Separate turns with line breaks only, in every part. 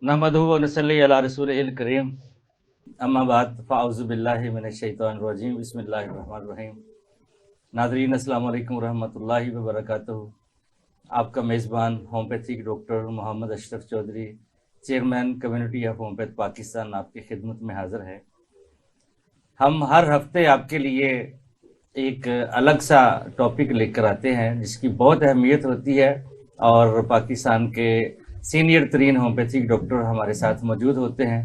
नहमदुहु व नसल्ली अला रसूलिल करीम अम्मा बाद फ़अऊज़ु बिल्लाहि मिनश शैतानिर रजीम बिस्मिल्लाहिर रहमानिर रहीम। नाज़रीन अस्सलामु अलैकुम रहमतुल्लाहि व बरकातुहू। आपका मेज़बान homeopathic doctor Mohammad Ashraf Chaudhary, chairman community of homeopath Pakistan, आपकी खिदमत में हाज़िर है। हम हर हफ्ते आपके लिए एक अलग सा टॉपिक लेकर आते हैं जिसकी बहुत अहमियत होती है, और पाकिस्तान के सीनियर तरीन होम्योपैथिक डॉक्टर हमारे साथ मौजूद होते हैं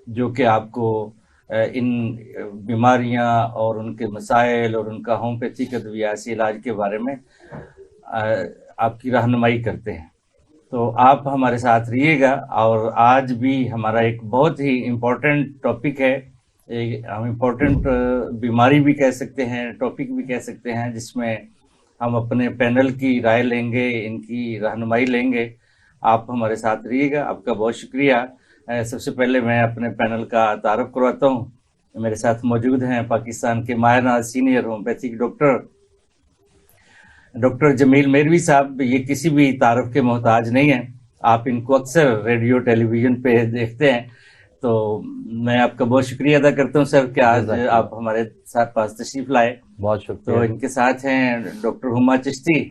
जो कि आपको इन बीमारियां और उनके मसाइल और उनका होम्योपैथिक अद्वियाती इलाज के बारे में आपकी रहनुमाई करते हैं। तो आप हमारे साथ रहिएगा। और आज भी हमारा एक बहुत ही इम्पोर्टेंट टॉपिक है, एक हम इम्पोर्टेंट बीमारी भी कह सकते हैं, टॉपिक भी कह सकते हैं, जिसमें हम अपने पैनल की राय लेंगे, इनकी रहनुमाई लेंगे। आप हमारे साथ रहिएगा। आपका बहुत शुक्रिया। सबसे पहले मैं अपने पैनल का तारुफ करवाता हूँ। मेरे साथ मौजूद हैं पाकिस्तान के मायनाज़ सीनियर होम्योपैथिक डॉक्टर जमील मेरवी साहब। ये किसी भी तारुफ के मोहताज नहीं है, आप इनको अक्सर रेडियो टेलीविज़न पे देखते हैं। तो मैं आपका बहुत शुक्रिया अदा करता हूँ सर कि आज आप हमारे साथ पास तशरीफ़ लाए।
बहुत शुक्रिया।
तो इनके साथ हैं डॉक्टर हुमा चिश्ती।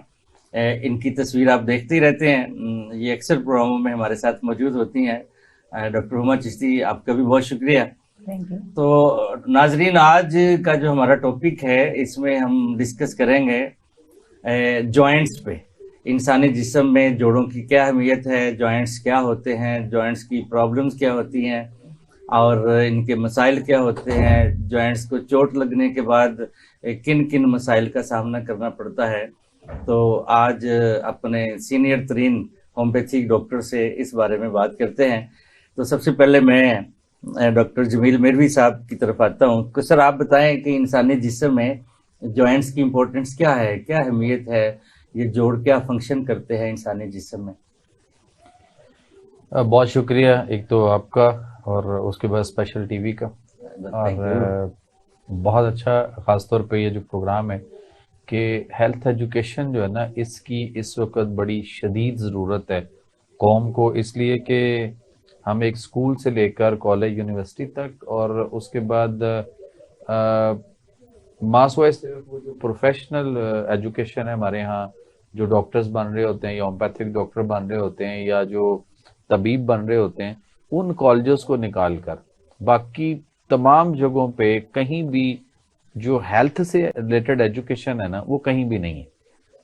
इनकी तस्वीर आप देखते ही रहते हैं, ये अक्सर प्रोग्रामों में हमारे साथ मौजूद होती हैं। डॉक्टर हुमा चिश्ती, आपका भी बहुत शुक्रिया।
Thank you.
तो नाजरीन, आज का जो हमारा टॉपिक है इसमें हम डिस्कस करेंगे जॉइंट्स पे। इंसानी जिस्म में जोड़ों की क्या अहमियत है, जॉइंट्स क्या होते हैं, जॉइंट्स की प्रॉब्लम्स क्या होती हैं और इनके मसाइल क्या होते हैं, जॉइंट्स को चोट लगने के बाद किन किन मसाइल का सामना करना पड़ता है। तो आज अपने सीनियर तरीन होम्योपैथिक डॉक्टर से इस बारे में बात करते हैं। तो सबसे पहले मैं डॉक्टर जमील मेरवी साहब की तरफ आता हूँ। तो सर, आप बताएं कि इंसानी जिस्म में जॉइंट्स की इम्पोर्टेंस क्या है, क्या अहमियत है, ये जोड़ क्या फंक्शन करते हैं इंसानी जिस्म में।
बहुत शुक्रिया एक तो आपका, और उसके बाद स्पेशल टीवी का। और बहुत अच्छा, ख़ासतौर पे ये जो प्रोग्राम है कि हेल्थ एजुकेशन जो है ना, इसकी इस वक्त बड़ी शदीद ज़रूरत है कौम को, इसलिए कि हम एक स्कूल से लेकर कॉलेज यूनिवर्सिटी तक और उसके बाद मास वाइज जो प्रोफेशनल एजुकेशन है हमारे यहाँ, जो डॉक्टर्स बन रहे होते हैं या होम्योपैथिक डॉक्टर बन रहे होते हैं या जो तबीब बन रहे होते हैं, उन कॉलेजेस को निकाल कर बाकी तमाम जगहों पे कहीं भी जो हेल्थ से रिलेटेड एजुकेशन है ना, वो कहीं भी नहीं है।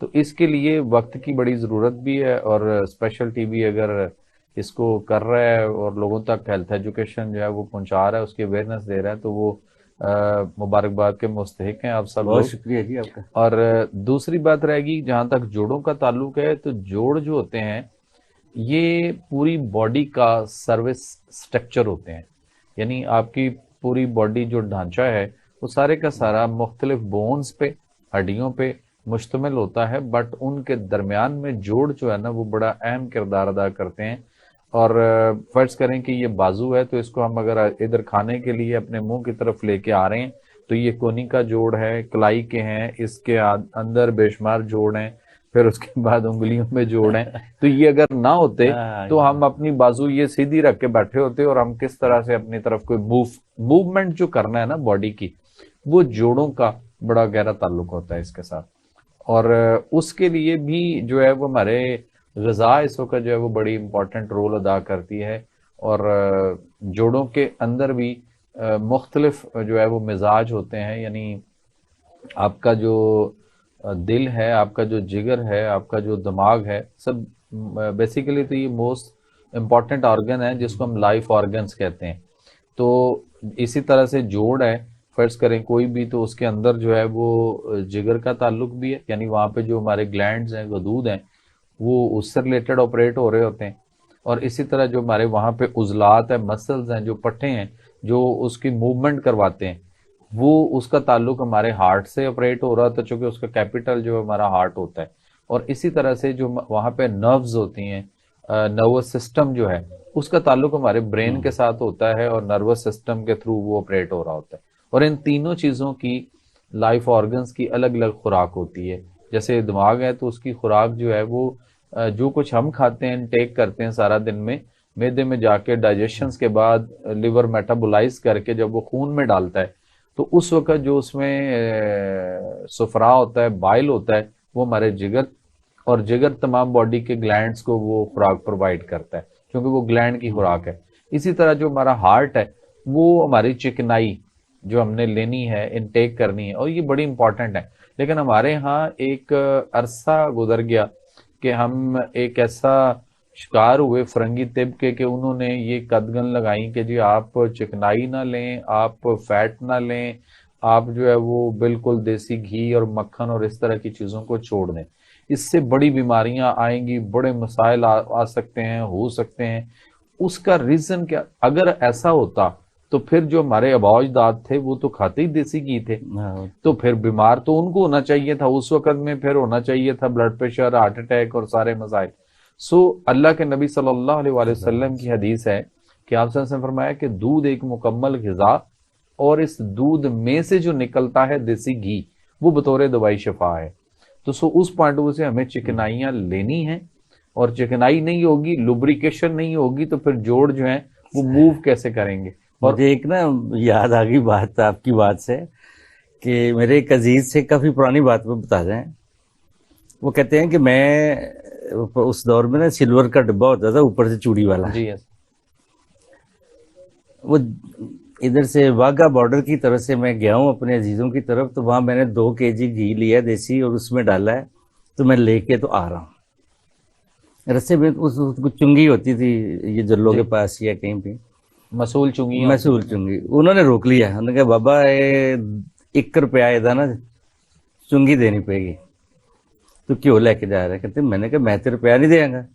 तो इसके लिए वक्त की बड़ी ज़रूरत भी है, और स्पेशल टीवी अगर इसको कर रहा है और लोगों तक हेल्थ एजुकेशन जो है वो पहुंचा रहा है, उसकी अवेयरनेस दे रहा है, तो वो मुबारकबाद के मुस्तहिक हैं आप सब लोग।
बहुत शुक्रिया जी आपका।
और दूसरी बात रहेगी, जहाँ तक जोड़ों का ताल्लुक है, तो जोड़ जो होते हैं ये पूरी बॉडी का सर्विस स्ट्रक्चर होते हैं। यानी आपकी पूरी बॉडी जो ढांचा है वो सारे का सारा मुख्तलिफ बोन्स पे, हड्डियों पे मुश्तमिल होता है, बट उनके दरमियान में जोड़ जो है ना वो बड़ा अहम किरदार अदा करते हैं। और फर्ज करें कि ये बाजू है, तो इसको हम अगर इधर खाने के लिए अपने मुंह की तरफ लेके आ रहे हैं तो ये कोनी का जोड़ है, कलाई के हैं, इसके अंदर बेशुमार जोड़ हैं, फिर उसके बाद उंगलियों में जोड़ हैं। तो ये अगर ना होते तो हम अपनी बाजू ये सीधी रख के बैठे होते, और हम किस तरह से अपनी तरफ कोई मूवमेंट जो करना है ना बॉडी की, वो जोड़ों का बड़ा गहरा ताल्लुक होता है इसके साथ। और उसके लिए भी जो है वो हमारे ग़िज़ा इस वक्त जो है वो बड़ी इंपॉर्टेंट रोल अदा करती है। और जोड़ों के अंदर भी मुख्तलिफ जो है वो मिजाज होते हैं। यानी आपका जो दिल है, आपका जो जिगर है, आपका जो दिमाग है, सब बेसिकली तो ये मोस्ट इम्पॉर्टेंट ऑर्गन है जिसको हम लाइफ ऑर्गन्स कहते हैं। तो इसी तरह से जोड़ है, फर्ज करें कोई भी, तो उसके अंदर जो है वो जिगर का ताल्लुक भी है, यानी वहाँ पे जो हमारे ग्लैंड्स हैं, गदूद हैं, वो उससे रिलेटेड ऑपरेट हो रहे होते हैं। और इसी तरह जो हमारे वहाँ पे उजलात है, मसल्स हैं, जो पट्टे हैं, जो उसकी मूवमेंट करवाते हैं, वो उसका ताल्लुक हमारे हार्ट से ऑपरेट हो रहा था, चूँकि उसका कैपिटल जो हमारा हार्ट होता है। और इसी तरह से जो वहाँ पे नर्व्स होती हैं, नर्वस सिस्टम जो है, उसका ताल्लुक हमारे ब्रेन के साथ होता है, और नर्वस सिस्टम के थ्रू वो ऑपरेट हो रहा होता है। और इन तीनों चीज़ों की, लाइफ ऑर्गन्स की अलग अलग खुराक होती है। जैसे दिमाग है तो उसकी खुराक जो है वो जो कुछ हम खाते हैं, टेक करते हैं सारा दिन में, मैदे में जाके डाइजेशन के बाद लिवर मेटाबोलाइज करके जब वो खून में डालता है, तो उस वक्त जो उसमें सुफरा होता है, बाइल होता है, वो हमारे जिगर, और जिगर तमाम बॉडी के ग्लैंड्स को वो खुराक प्रोवाइड करता है, क्योंकि वो ग्लैंड की खुराक है। इसी तरह जो हमारा हार्ट है, वो हमारी चिकनाई जो हमने लेनी है, इनटेक करनी है, और ये बड़ी इंपॉर्टेंट है। लेकिन हमारे यहाँ एक अरसा गुजर गया कि हम एक ऐसा शिकार हुए फरंगी तिब के कि उन्होंने ये कदगन लगाई कि जी आप चिकनाई ना लें, आप फैट ना लें, आप जो है वो बिल्कुल देसी घी और मक्खन और इस तरह की चीज़ों को छोड़ दें। इससे बड़ी बीमारियां आएंगी, बड़े मसाइल आ सकते हैं, हो सकते हैं। उसका रीजन क्या? अगर ऐसा होता तो फिर जो हमारे आबा अजदाद थे वो तो खाते ही देसी घी थे,
हाँ,
तो फिर बीमार तो उनको होना चाहिए था उस वक्त में, फिर होना चाहिए था ब्लड प्रेशर, हार्ट अटैक और सारे मसाइल। सो अल्लाह के नबी सल्लल्लाहु अलैहि वसल्लम की हदीस है कि आप सल्लल्लाहु अलैहि वसल्लम ने फरमाया कि दूध एक मुकम्मल ग़िज़ा, और इस दूध में से जो निकलता है देसी घी, वो बतौर दवाई शफा है। तो सो उस पॉइंट ऑफ व्यू से हमें चिकनाइयाँ लेनी है, और चिकनाई नहीं होगी, लुब्रिकेशन नहीं होगी, तो फिर जोड़ जो है वो मूव कैसे करेंगे। और
मुझे एक ना याद आ गई बात आपकी बात से, कि मेरे एक अजीज से काफ़ी पुरानी बात में बता रहे हैं। वो कहते हैं कि मैं उस दौर में ना सिल्वर का डिब्बा होता था ऊपर से चूड़ी वाला,
जी यस,
वो इधर से वाघा बॉर्डर की तरफ से मैं गया हूँ अपने अजीज़ों की तरफ, तो वहाँ मैंने 2 केजी घी लिया देसी और उसमें डाला है, तो मैं लेके तो आ रहा हूँ। रस्ते में उसको चुंगी होती थी ये जल्लों के पास या कहीं पे,
मसूल चुंगी
मैसूर चुंगी, उन्होंने रोक लिया। उन्होंने कहा बाबा ये 1 रुपया इधर ना चुंगी देनी पड़ेगी, तो क्यों लेके जा रहा है? कहते मैंने कहा मैं तो रुपया नहीं देंगा,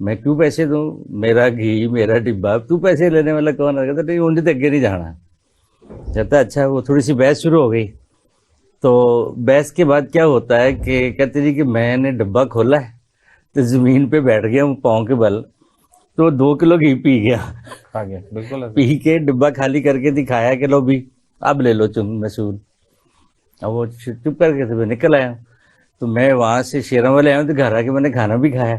मैं क्यों पैसे दूं, मेरा घी मेरा डिब्बा, तू पैसे लेने वाला कौन है? कहता नहीं उनसे तो अगे नहीं जाना। कहता अच्छा। वो थोड़ी सी बहस शुरू हो गई। तो बहस के बाद क्या होता है कि कहते जी कि मैंने डब्बा खोला है तो ज़मीन पे बैठ गया हूँ पाँव के बल, तो 2 किलो घी पी गया।
आ गया, बिल्कुल ऐसा।
पी के डिब्बा खाली करके दिखाया कि लो भी अब ले लो चुंग मसूल। अब वो चुप करके थे, निकल आया। तो मैं वहां से शेरा वाले आया हूँ, तो घर आके मैंने खाना भी खाया।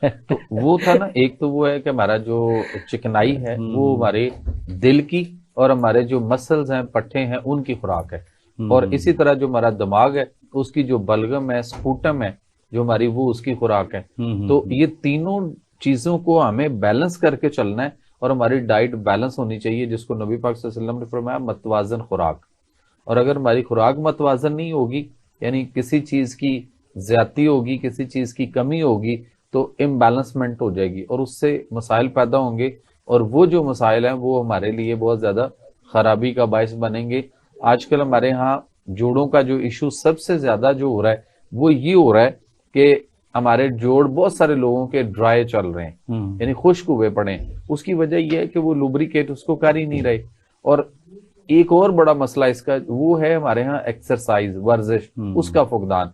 तो वो था ना, एक तो वो है कि हमारा जो चिकनाई है वो हमारे दिल की और हमारे जो मसल्स हैं, पट्टे हैं, उनकी खुराक है। और इसी तरह जो हमारा दिमाग है उसकी जो बलगम है, स्पूटम है जो हमारी, वो उसकी खुराक है। तो ये तीनों चीजों को हमें बैलेंस करके चलना है, और हमारी डाइट बैलेंस होनी चाहिए, जिसको नबी पाक सल्लल्लाहु अलैहि वसल्लम ने फरमाया मतवाजन खुराक। और अगर हमारी खुराक मतवाजन नहीं होगी, यानी किसी चीज की ज्यादती होगी, किसी चीज की कमी होगी, तो इम्बैलेंसमेंट हो जाएगी और उससे मसाइल पैदा होंगे, और वो जो मसाइल हैं वो हमारे लिए बहुत ज्यादा खराबी का बायस बनेंगे। आजकल हमारे यहाँ जोड़ों का जो इशू सबसे ज्यादा जो हो रहा है वो ये हो रहा है कि हमारे जोड़ बहुत सारे लोगों के ड्राई चल रहे हैं, यानी खुश्क हुए पड़े हैं। उसकी वजह यह है कि वो लुब्रिकेट उसको कर ही नहीं रहे। और एक और बड़ा मसला इसका वो है हमारे यहाँ एक्सरसाइज, वर्जिश, उसका फुकदान।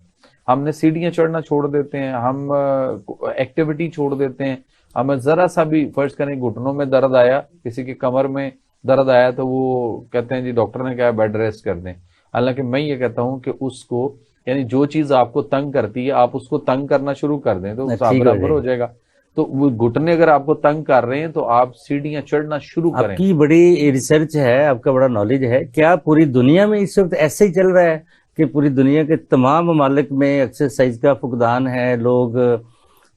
हमने सीढ़ियां चढ़ना छोड़ देते हैं, हम एक्टिविटी छोड़ देते हैं। हमें जरा सा भी, फर्ज करें घुटनों में दर्द आया, किसी की कमर में दर्द आया, तो वो कहते हैं जी डॉक्टर ने कहा बेड रेस्ट कर दें। हालांकि मैं ये कहता हूं कि उसको, यानी जो चीज आपको तंग करती है आप उसको तंग करना शुरू कर दें तो
ठीक
बराबर हो जाएगा। तो वो घुटने अगर आपको तंग कर रहे हैं तो आप सीढ़ियां चढ़ना शुरू करें।
आपकी बड़ी रिसर्च है, आपका बड़ा नॉलेज है। क्या पूरी दुनिया में इस वक्त ऐसे ही चल रहा है कि पूरी दुनिया के तमाम ममालिक में एक्सरसाइज का फुकदान है, लोग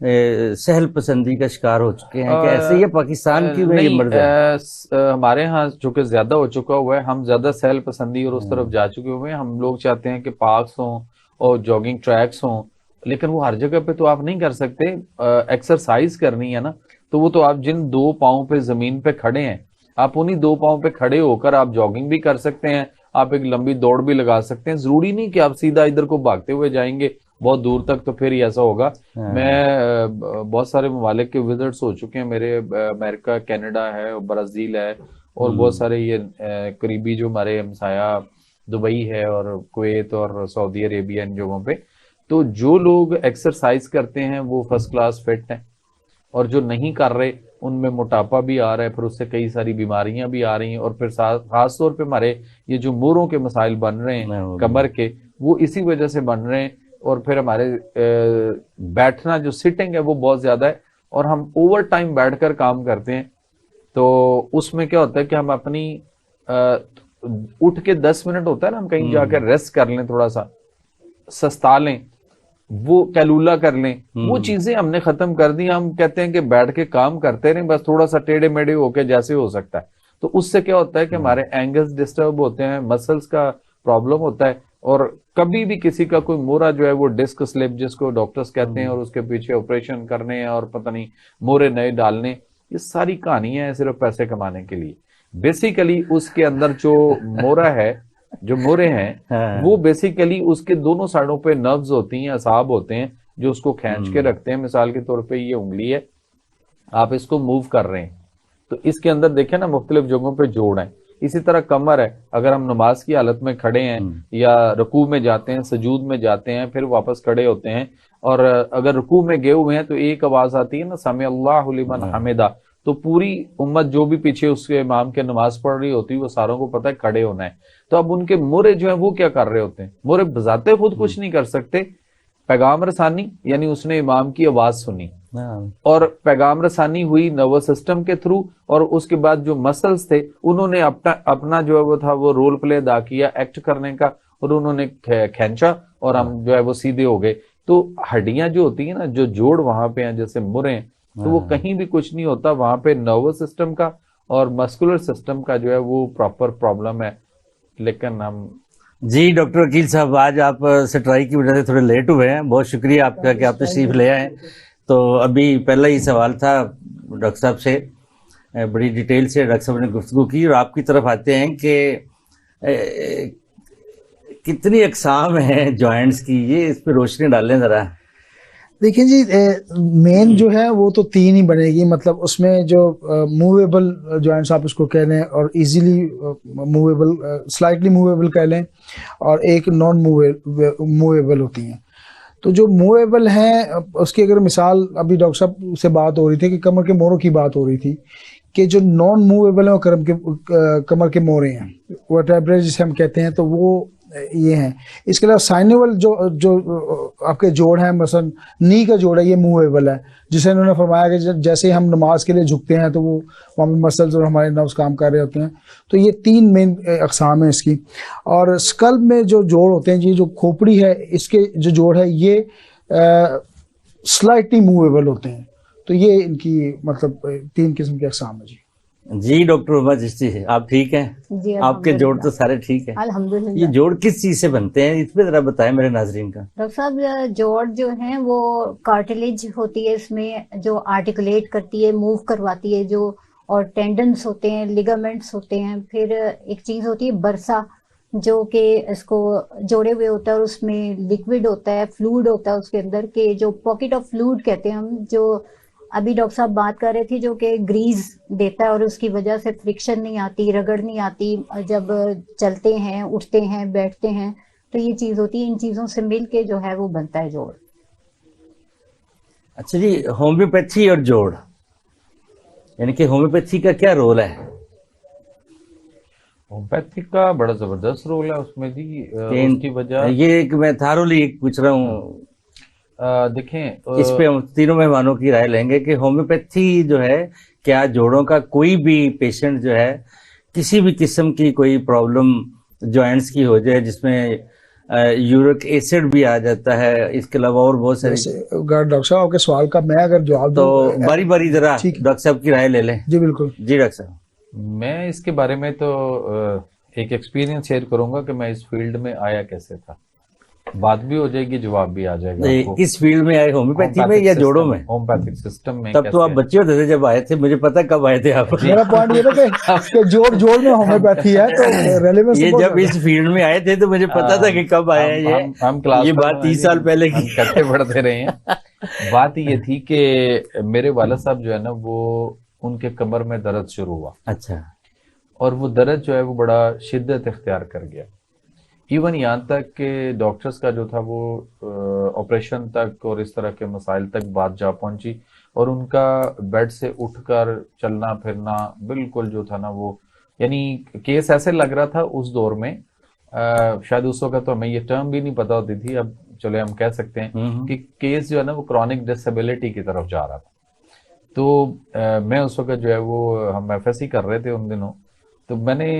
सहल पसंदी का शिकार हो चुके हैं? क्या ऐसे ही है पाकिस्तान की में ये मर्ज है?
हमारे यहाँ चूंकि ज्यादा हो चुका हुआ है, हम ज्यादा सहल पसंदी और उस तरफ जा चुके हुए हैं। हम लोग चाहते हैं कि पार्क्स हों और जॉगिंग ट्रैक्स हों, लेकिन वो हर जगह पे तो आप नहीं कर सकते। एक्सरसाइज करनी है ना, तो वो तो आप जिन 2 पाँव पे जमीन पे खड़े हैं, आप उन्हीं 2 पाँव पे खड़े होकर आप जॉगिंग भी कर सकते हैं, आप एक लंबी दौड़ भी लगा सकते हैं। जरूरी नहीं कि आप सीधा इधर को भागते हुए जाएंगे बहुत दूर तक, तो फिर ही ऐसा होगा। मैं बहुत सारे ममालिक के विजिट्स हो चुके हैं मेरे, अमेरिका, कनाडा है, ब्राजील है, और बहुत सारे ये करीबी जो हमारे हमसाया दुबई है और कुवैत और सऊदी अरेबिया, इन जगहों पे। तो जो लोग एक्सरसाइज करते हैं वो फर्स्ट क्लास फिट हैं, और जो नहीं कर रहे उनमें मोटापा भी आ रहा है, फिर उससे कई सारी बीमारियां भी आ रही हैं। और फिर खास तौर पे हमारे ये जो मोरों के मसाइल बन रहे हैं कमर के, वो इसी वजह से बन रहे हैं। और फिर हमारे बैठना जो सिटिंग है वो बहुत ज्यादा है, और हम ओवर टाइम बैठकर काम करते हैं, तो उसमें क्या होता है कि हम अपनी उठ के 10 मिनट होता है ना, हम कहीं जाकर रेस्ट कर लें, थोड़ा सा सस्ता लें, वो कैलूला कर लें, वो चीजें हमने खत्म कर दी। हम कहते हैं कि बैठ के काम करते रहें, बस थोड़ा सा टेढ़े मेढ़े होके जैसे हो सकता है। तो उससे क्या होता है कि हमारे एंगल्स डिस्टर्ब होते हैं, मसल्स का प्रॉब्लम होता है, और कभी भी किसी का कोई मोरा जो है वो डिस्क स्लिप जिसको डॉक्टर्स कहते हैं, और उसके पीछे ऑपरेशन करने हैं और पता नहीं मोरे नए डालने, ये सारी कहानियां हैं सिर्फ पैसे कमाने के लिए। बेसिकली उसके अंदर जो मोरा है, जो मोरे हैं, वो बेसिकली उसके दोनों साइडों पे नर्व्स होती हैं, असाब होते हैं जो उसको खींच के रखते हैं। मिसाल के तौर पे ये उंगली है, आप इसको मूव कर रहे हैं तो इसके अंदर देखें ना मुख्तलिफ जगहों पे जोड़ है। इसी तरह कमर है, अगर हम नमाज की हालत में खड़े हैं या रुकू में जाते हैं, सजूद में जाते हैं, फिर वापस खड़े होते हैं, और अगर रुकू में गए हुए हैं तो एक आवाज आती है ना, समी अल्लाहु लिमन हमिदा, तो पूरी उम्मत जो भी पीछे उसके इमाम के नमाज पढ़ रही होती है वो सारों को पता है खड़े होना है। तो अब उनके मोरे जो है वो क्या कर रहे होते हैं? मोरे बजाते खुद कुछ नहीं कर सकते, पैगाम रसानी, यानी उसने इमाम की आवाज सुनी और पैगाम रसानी हुई नर्वस सिस्टम के थ्रू, और उसके बाद जो मसल्स थे उन्होंने अपना जो है वो था वो रोल प्ले अदा किया एक्ट करने का, और उन्होंने खींचा और हम जो है वो सीधे हो गए। तो हड्डियां जो होती है ना, जो जोड़ वहां पे हैं जैसे मुरे, तो वो कहीं भी कुछ नहीं होता, वहां पे नर्वस सिस्टम का और मस्कुलर सिस्टम का जो है वो प्रॉपर प्रॉब्लम है। लेकिन हम
जी डॉक्टर वकील साहब, आज आप स्ट्राइक की वजह से थोड़े लेट हुए हैं, बहुत शुक्रिया आपका कि आप तशरीफ ले आए। तो अभी पहला ही सवाल था डॉक्टर साहब से, बड़ी डिटेल से डॉक्टर साहब ने गुफ्तगू की, और आपकी तरफ आते हैं कि कितनी अकसाम हैं जॉइंट्स की, ये इस पे रोशनी डालें ज़रा।
देखिए जी, मेन जो है वो तो 3 ही बनेगी, मतलब उसमें जो मूवेबल जॉइंट्स आप उसको कह लें, और इजीली मूवेबल, स्लाइटली मूवेबल कह लें, और एक नॉन मूवेबल होती हैं। तो जो मूवेबल हैं उसकी अगर मिसाल, अभी डॉक्टर साहब से बात हो रही थी कि कमर के मोरों की बात हो रही थी, कि जो नॉन मूवेबल है वो कमर के मोरे हैं, वर्टेब्रे जिसे हम कहते हैं, तो वो ये हैं। इसके अलावा साइनेबल जो आपके जोड़ हैं, मसलन नी का जोड़ है, ये मूवेबल है, जिसे इन्होंने फरमाया कि जैसे हम नमाज के लिए झुकते हैं तो वो वहाँ पे मसल्स और हमारे नर्व्स काम कर रहे होते हैं। तो ये 3 मेन अकसाम है इसकी। और स्कल्प में जो जोड़ होते हैं, ये जो खोपड़ी है इसके जो जोड़ है ये स्लाइटली मूवेबल होते हैं। तो ये इनकी मतलब 3 किस्म के अकसाम है जी।
जी डॉक्टर उमा चिश्ती, आप ठीक हैं?
जी,
आपके जोड़ तो सारे ठीक हैं?
अल्हम्दुलिल्लाह।
ये जोड़ किस चीज से बनते हैं, इसमें जरा बताएं मेरे नाजरीन का।
डॉक्टर साहब, जोड़ जो हैं वो कार्टिलेज होती है इसमें, जो आर्टिकुलेट करती है, मूव करवाती है, जो और टेंडन्स होते हैं, लिगामेंट्स होते हैं। फिर एक चीज होती है बरसा, जो कि इसको जोड़े हुए होता है, और उसमें लिक्विड होता है, फ्लूइड होता है उसके अंदर के, जो पॉकेट ऑफ फ्लूइड कहते हैं हम, जो अभी डॉक्टर साहब बात कर रहे थे, जो कि ग्रीस देता है और उसकी वजह से फ्रिक्शन नहीं आती, रगड़ नहीं आती जब चलते हैं, उठते हैं, बैठते हैं। तो ये चीज होती है, इन चीजों से मिल के जो है वो बनता है जोड़।
अच्छा जी, होम्योपैथी और जोड़, यानी कि होम्योपैथी का क्या रोल है?
होम्योपैथी का बड़ा जबरदस्त रोल है उसमें जी। उसकी वजह
ये एक मैं थारोली पूछ रहा हूँ,
देखें,
इस पे हम तीनों मेहमानों की राय लेंगे कि होम्योपैथी जो है, क्या जोड़ों का कोई भी पेशेंट जो है किसी भी किस्म की कोई प्रॉब्लम जॉइंट्स की हो जाए, जिसमें यूरिक एसिड भी आ जाता है, इसके अलावा और बहुत सारी,
डॉक्टर साहब आपके सवाल का मैं अगर जवाब
तो
दूं,
बारी बारी जरा डॉक्टर साहब की राय ले लें।
जी बिल्कुल
जी डॉक्टर साहब।
मैं इसके बारे में तो एक एक्सपीरियंस शेयर करूंगा कि मैं इस फील्ड में आया कैसे था। बात भी हो जाएगी, जवाब भी आ जाएगा आपको।
किस फील्ड में आए, होम्योपैथी में या जोड़ों में?
होम्योपैथिक सिस्टम में।
तब तो आप बच्चे होते थे जब आए थे, मुझे पता कब आए थे आप।
मेरा पॉइंट ये था कि जोड़ में होम्योपैथी है, तो रेलेवेंस
ये जब इस फील्ड में आए थे तो मुझे पता था कि कब आए हैं
हम क्लास,
ये बात 30 साल पहले की
इकट्ठे पढ़ते रहे हैं। बात ये थी कि मेरे वाला साहब जो है ना, वो उनके कमर में दर्द शुरू हुआ।
अच्छा।
और वो दर्द जो है वो बड़ा शिद्दत इख्तियार कर गया। इवन यहाँ तक कि डॉक्टर्स का जो था वो ऑपरेशन तक और इस तरह के मसाइल तक बात जा पहुंची, और उनका बेड से उठकर चलना फिरना बिल्कुल जो था ना वो, यानी केस ऐसे लग रहा था उस दौर में, शायद उस वक्त तो हमें ये टर्म भी नहीं पता होती थी, अब चले हम कह सकते हैं कि केस जो है ना वो क्रॉनिक डिसेबिलिटी की तरफ जा रहा था। तो मैं उस वक्त जो है वो हम एफएससी कर रहे थे उन दिनों, तो मैंने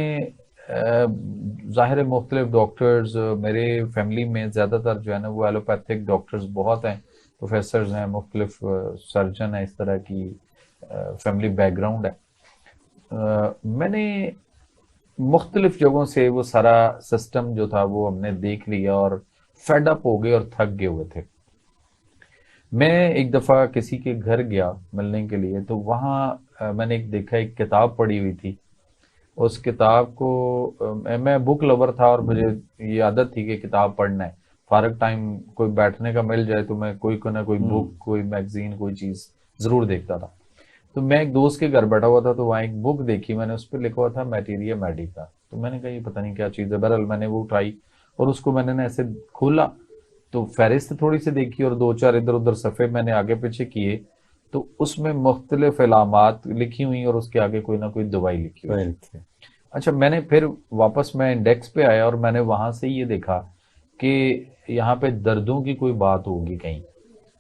ज़ाहिर है मुख्तलिफ डॉक्टर्स, मेरे फैमिली में ज़्यादातर जो है ना वो एलोपैथिक डॉक्टर्स बहुत हैं, प्रोफेसर्स हैं, मुख्तलिफ सर्जन है, इस तरह की फैमिली बैकग्राउंड है। मैंने मुख्तलिफ जगहों से वो सारा सिस्टम जो था वो हमने देख लिया और फेड अप हो गए और थक गए हुए थे। मैं एक दफ़ा किसी के घर गया मिलने के लिए, तो वहाँ मैंने एक किताब पढ़ी हुई थी। उस किताब को मैं बुक लवर था और मुझे ये आदत थी कि किताब पढ़ना है, फारग टाइम कोई बैठने का मिल जाए तो मैं कोई ना कोई बुक, कोई मैगजीन, कोई चीज़ ज़रूर देखता था। तो मैं एक दोस्त के घर बैठा हुआ था, तो वहाँ एक बुक देखी मैंने, उस पर लिखा हुआ था मैटेरिया मेडिका। तो मैंने कहा ये पता नहीं क्या चीज़ है। बहरहाल मैंने वो उठाई और उसको मैंने ना ऐसे खोला, तो फहरिस्त थोड़ी सी देखी और दो चार इधर उधर सफ़े मैंने आगे पीछे किए, तो उसमें मुख्तलिफ इलामात लिखी हुई और उसके आगे कोई ना कोई दवाई लिखी हुई। अच्छा, मैंने फिर वापस मैं इंडेक्स पे आया और मैंने वहाँ से ये देखा कि यहाँ पे दर्दों की कोई बात होगी कहीं।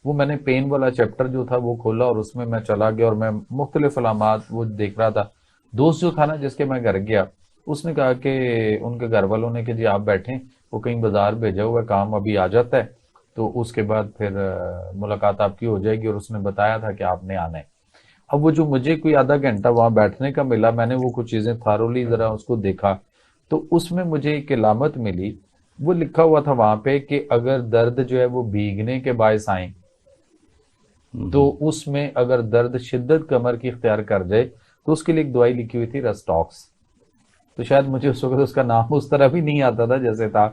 वो मैंने पेन वाला चैप्टर जो था वो खोला और उसमें मैं चला गया और मैं मुख्तलिफ अलामात वो देख रहा था। दोस्त जो था ना जिसके मैं घर गया, उसने कहा कि उनके घर वालों ने कि जी आप बैठें, वो कहीं बाजार भेजा हुआ काम अभी आ जाता है, तो उसके बाद फिर मुलाकात आपकी हो जाएगी, और उसने बताया था कि आपने आना है। अब वो जो मुझे कोई आधा घंटा वहां बैठने का मिला, मैंने वो कुछ चीजें थारोली जरा उसको देखा, तो उसमें मुझे एक इलामत मिली। वो लिखा हुआ था वहां पे कि अगर दर्द जो है वो भीगने के बायस आए, तो उसमें अगर दर्द शिद्दत कमर की इख्तियार कर जाए तो उसके लिए एक दवाई लिखी हुई थी रस्टॉक्स। तो शायद मुझे उस वक्त उसका नाम उस तरह भी नहीं आता था जैसे था।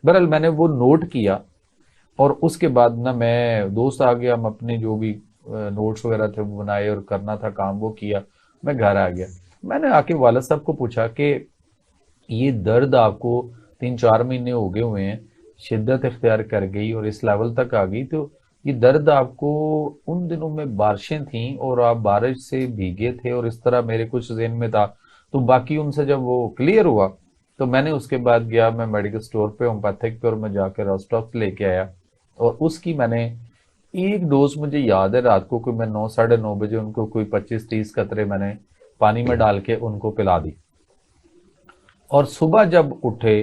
बहरहाल मैंने वो नोट किया और उसके बाद ना मैं दोस्त आ गया, हम अपने जो भी नोट्स वगैरह थे वो बनाए और करना था काम वो किया, मैं घर आ गया। मैंने आके वालिद साहब को पूछा कि ये दर्द आपको 3-4 महीने हो गए हुए हैं, शिद्दत इख्तियार कर गई और इस लेवल तक आ गई, तो ये दर्द आपको उन दिनों में बारिशें थीं और आप बारिश से भीगे थे और इस तरह मेरे कुछ ज़हन में था। तो बाकी उनसे जब वो क्लियर हुआ तो मैंने उसके बाद गया मैं मेडिकल स्टोर पे होम्योपैथिक पे और मैं जाकर रॉस्टॉक्स लेके आया और उसकी मैंने एक डोज, मुझे याद है रात को कोई मैं 9-9:30 बजे उनको कोई 25-30 कतरे मैंने पानी में डाल के उनको पिला दी। और सुबह जब उठे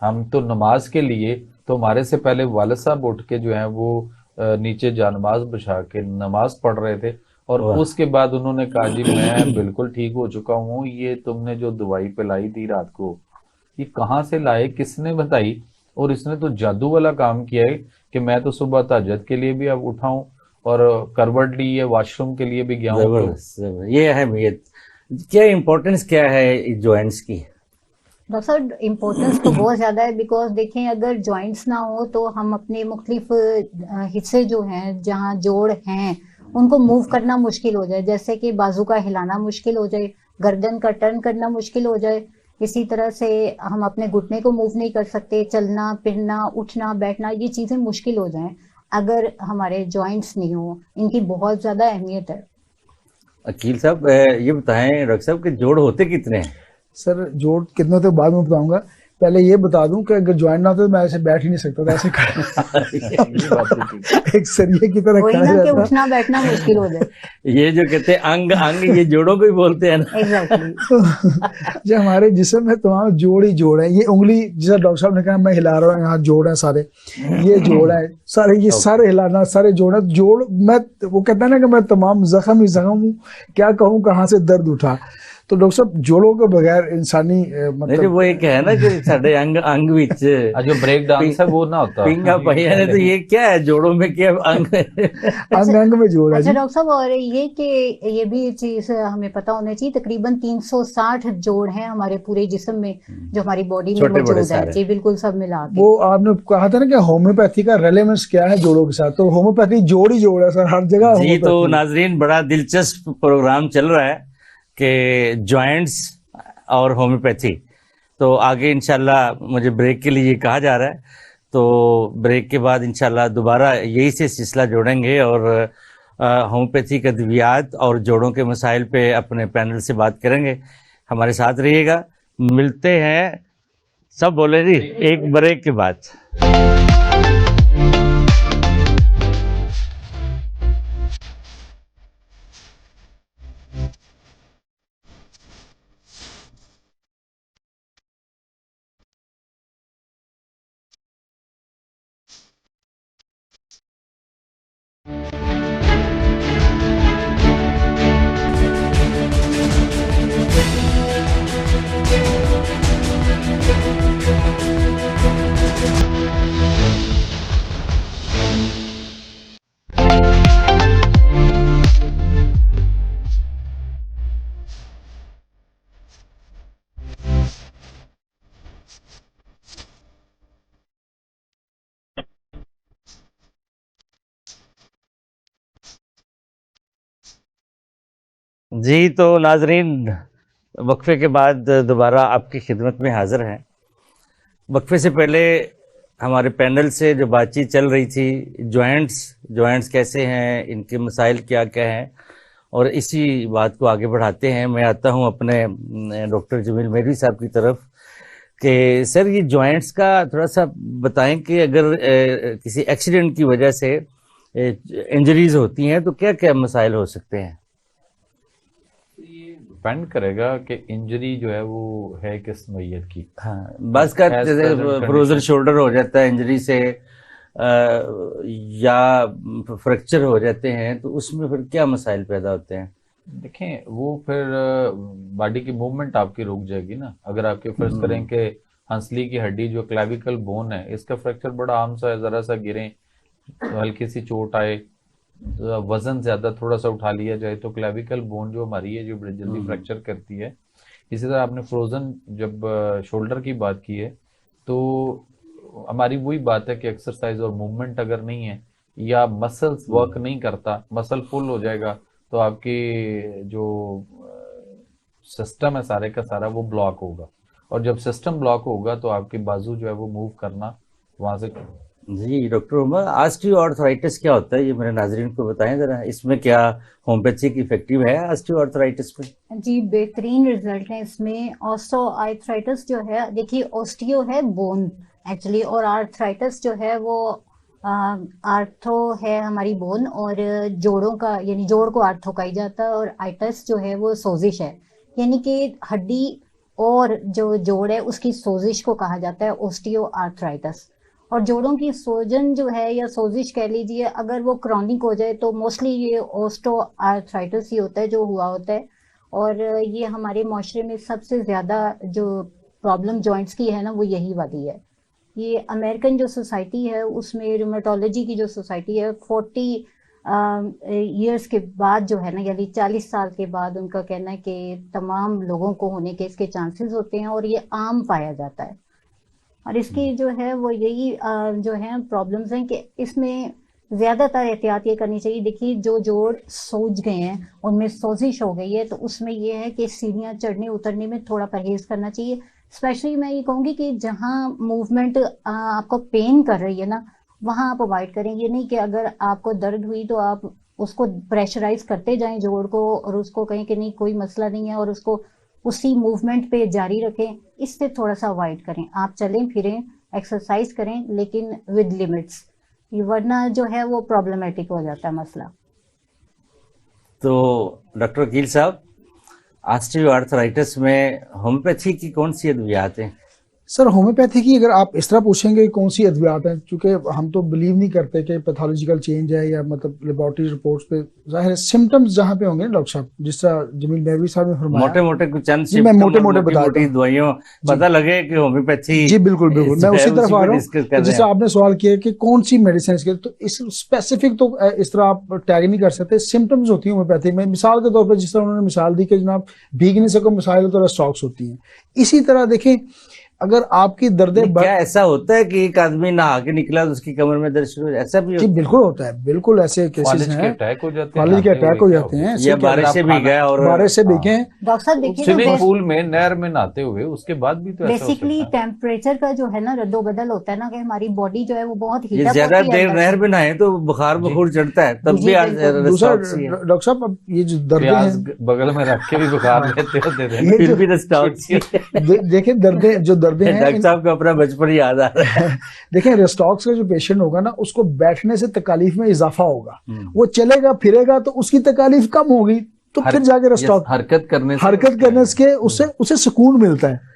हम तो नमाज के लिए, तो हमारे से पहले वालिद साहब उठ के जो है वो नीचे जानमाज बिछा के नमाज पढ़ रहे थे और उसके बाद उन्होंने कहा जी मैं बिल्कुल ठीक हो चुका हूँ, ये तुमने जो दवाई पिलाई थी रात को ये कहाँ से लाए, किसने बताई, और इसने तो जादू वाला काम किया है कि मैं तो सुबह तहज्जुद के लिए भी अब उठाऊं और करवट ली है, वॉशरूम के लिए भी गया हूं।
जबरदस्त, ये अहमियत क्या, इम्पोर्टेंस क्या है जॉइंट्स की?
डॉक्टर साहब इम्पोर्टेंस तो बहुत ज़्यादा है, बिकॉज देखें अगर जॉइंट्स ना हो तो हम अपने मुख्तलिफ हिस्से जो हैं जहाँ जोड़ हैं उनको मूव करना मुश्किल हो जाए, जैसे कि बाजू का हिलाना मुश्किल हो जाए, गर्दन का टर्न करना मुश्किल हो जाए। इसी तरह से हम अपने घुटने को मूव नहीं कर सकते, चलना फिरना उठना बैठना ये चीज़ें मुश्किल हो जाएं अगर हमारे जॉइंट्स नहीं हो। इनकी बहुत ज़्यादा अहमियत है।
अकील साहब ये बताएं डॉक्टर साहब कि जोड़ होते कितने हैं?
सर जोड़ कितने तो बाद में बताऊंगा, पहले ये बता दूं कि अगर ज्वाइन ना होता तो मैं ऐसे बैठ ही नहीं सकता था, ऐसे एक सरिये की तरह खड़ा रहता,
उठना बैठना मुश्किल हो जाए।
ये जो कहते हैं अंग अंग, ये जोड़ों को ही बोलते हैं ना।
एग्जैक्टली।
जो हमारे जिस्म में तमाम जोड़ ही जोड़ है। ये उंगली जैसा डॉक्टर साहब ने कहा मैं हिला रहा हूँ, यहाँ जोड़ है सारे, ये जोड़ है सारे, ये सारे हिलाना सारे जोड़ है। जोड़ मैं वो कहता है ना कि मैं तमाम जख्म ही जख्म हूँ, क्या कहूँ कहाँ से दर्द उठा। तो डॉक्टर साहब जोड़ों के बगैर इंसानी
मतलब वो एक है ना कि साढ़े अंग अंग विच
जो ब्रेक डांस है वो ना होता
पिंगा पहिया ने, तो ये क्या है जोड़ों में क्या अंग
अंग अंग में जोड़ है।
अच्छा डॉक्टर साहब, और ये कि ये भी चीज हमें पता होनी चाहिए, तकरीबन 360 जोड़ हैं हमारे पूरे जिस्म में जो हमारी बॉडी में मौजूद है। जी बिल्कुल, सब मिला के।
वो आपने कहा था ना कि होम्योपैथी का रेलेवेंस क्या है जोड़ों के साथ, तो होम्योपैथी जोड़ ही जोड़ है सर हर जगह।
जी तो नाजरीन बड़ा दिलचस्प प्रोग्राम चल रहा है कि जॉइंट्स और होम्योपैथी, तो आगे इंशाल्लाह मुझे ब्रेक के लिए कहा जा रहा है, तो ब्रेक के बाद इंशाल्लाह दोबारा यही से सिलसिला जोड़ेंगे और होम्योपैथी के अद्वियात और जोड़ों के मसाइल पे अपने पैनल से बात करेंगे। हमारे साथ रहिएगा, मिलते हैं, सब बोले जी, एक ब्रेक के बाद। जी, तो नाजरीन, वक्फे के बाद दोबारा आपकी खिदमत में हाजिर हैं। वक्फे से पहले हमारे पैनल से जो बातचीत चल रही थी, जॉइंट्स कैसे हैं, इनके मसाइल क्या क्या हैं, और इसी बात को आगे बढ़ाते हैं। मैं आता हूं अपने डॉक्टर जमील मेहरी साहब की तरफ कि सर ये जॉइंट्स का थोड़ा सा बताएं कि अगर किसी एक्सीडेंट की वजह से इंजरीज होती हैं तो क्या क्या मसाइल हो सकते हैं?
ये डिपेंड करेगा कि इंजरी जो है वो है किस नोयत की।
हाँ, बस का
As
जैसे
present
फ्रोजन
condition।
शोल्डर हो जाता है इंजरी से, या फ्रैक्चर हो जाते हैं, तो उसमें फिर क्या मसाइल पैदा होते हैं?
देखें, वो फिर बॉडी की मूवमेंट आपकी रुक जाएगी ना। अगर आपके फर्ज करें कि हंसली की हड्डी जो क्लेविकल बोन है, इसका फ्रैक्चर बड़ा आम सा है, जरा सा गिरें तो हल्की सी चोट आए, वजन ज्यादा थोड़ा सा उठा लिया जाए तो क्लेविकल बोन जो हमारी है जो बड़ी जल्दी फ्रैक्चर करती है। इसी तरह आपने फ्रोजन जब शोल्डर की बात की है, तो हमारी वही बात है कि एक्सरसाइज और मूवमेंट अगर नहीं है या मसल्स वर्क नहीं करता, मसल फुल हो जाएगा तो आपकी जो सिस्टम है सारे का सारा वो ब्लॉक होगा, और जब सिस्टम ब्लॉक होगा तो आपकी बाजू जो है वो मूव करना वहां से।
जी डॉक्टर उमर, ऑस्टियोआर्थराइटिस क्या होता है, ये मेरे नाजरीन को बताएं जरा। इसमें क्या होम्योपैथिक इफेक्टिव है ऑस्टियोआर्थराइटिस पे?
जी, बेहतरीन रिजल्ट है इसमें। ऑस्टियोआर्थराइटिस जो है, देखिए ऑस्टियो है बोन एक्चुअली, और आर्थराइटिस जो है वो आर्थो है हमारी बोन, और जोड़ों का यानी जोड़ को आर्थो कहा जाता है, और आइटस जो है वो सोजिश है, यानी कि हड्डी और जो जोड़ है उसकी सोजिश को कहा जाता है ऑस्टियोआर्थराइटिस। और जोड़ों की सोजन जो है या सोजिश कह लीजिए, अगर वो क्रॉनिक हो जाए तो मोस्टली ये ऑस्टियोआर्थराइटिस ही होता है जो हुआ होता है। और ये हमारे माशरे में सबसे ज़्यादा जो प्रॉब्लम जॉइंट्स की है ना, वो यही वाली है। ये अमेरिकन जो सोसाइटी है उसमें रूमेटोलॉजी की जो सोसाइटी है 40 ईयर्स के बाद जो है ना, यानी 40 साल के बाद उनका कहना है कि तमाम लोगों को होने के इसके चांसेस होते हैं, और ये आम पाया जाता है। और इसकी जो है वो यही जो है प्रॉब्लम्स हैं कि इसमें ज़्यादातर एहतियात ये करनी चाहिए। देखिए, जो जोड़ सूज गए हैं, उनमें सोजिश हो गई है, तो उसमें ये है कि सीढ़ियाँ चढ़ने उतरने में थोड़ा परहेज़ करना चाहिए। स्पेशली मैं ये कहूँगी कि जहाँ मूवमेंट आपको पेन कर रही है ना, वहाँ आप अवॉइड करें। ये नहीं कि अगर आपको दर्द हुई तो आप उसको प्रेशराइज करते जाएं जोड़ को, और उसको कहें कि नहीं कोई मसला नहीं है, और उसको उसी मूवमेंट पे जारी रखें। इससे थोड़ा सा अवॉइड करें। आप चलें फिरें, एक्सरसाइज करें, लेकिन विद लिमिट्स, वरना जो है वो प्रॉब्लमेटिक हो जाता है मसला।
तो डॉक्टर वकील साहब, ऑस्टियोआर्थराइटिस में होम्योपैथी की कौन सी अद्वियात हैं?
सर, होम्योपैथी की अगर आप इस तरह पूछेंगे कौन सी अद्वियात हैं, क्योंकि हम तो बिलीव नहीं करते कि पैथोलॉजिकल चेंज है या मतलब लेबोरेटरी रिपोर्ट्स पे जाहिर है सिम्टम्स जहाँ पे होंगे ना डॉक्टर साहब, जिस तरह जमील मेहरवी साहब ने फरमाया,
मोटे मोटे कुछ चंद
जी मैं मोटे मोटे बता
मोटी दवाइयों पता लगे कि होम्योपैथी।
जी बिल्कुल बिल्कुल, मैं उसी तरफ आ रहा हूँ। जैसे आपने सवाल किया कि कौन सी मेडिसिन के, तो इस स्पेसिफिक तो इस तरह आप टैग नहीं कर सकते। सिम्टम्स होती है होम्योपैथी में, मिसाल के तौर पर जिस तरह उन्होंने मिसाल दी कि जनाब भीगने से कोई मसाइल तो स्ट्रोक्स होती हैं, इसी तरह देखें अगर आपकी दर्दे
क्या ऐसा होता है कि एक आदमी नहा के निकला तो उसकी कमर में दर्द शुरू, ऐसा भी?
जी बिल्कुल होता है, बिल्कुल ऐसे केसेस हैं,
अटैक हो जाते
कॉलेज के अटैक हो जाते हैं,
या बारिश से भीगा और
बारिश से भीगे।
डॉक्टर साहब देखिए,
स्विमिंग पूल में नहर में नहाते हुए उसके बाद भी तो ऐसा
बेसिकली टेम्परेचर का जो है ना रद्दो बदल होता है ना, कि हमारी बॉडी जो है वो बहुत हीट अप
ज्यादा
होती है।
देर नहर में नहाए तो बुखार बखूर चढ़ता है, तब भी
दूसरा डॉक्टर साहब, अब ये जो दर्द हैं
बगल में रख के भी बुखार लेते होते थे,
फिर भी
देखिए दर्दे जो दर्दे हैं,
डॉक्टर साहब का अपना बचपन याद आ रहा है।
देखिए रेस्टॉक्स का जो पेशेंट होगा ना, उसको बैठने से तकलीफ में इजाफा होगा, वो चलेगा फिरेगा तो उसकी तकलीफ कम होगी, तो फिर जाके रेस्टॉक
हरकत करने
से उसे सुकून मिलता है।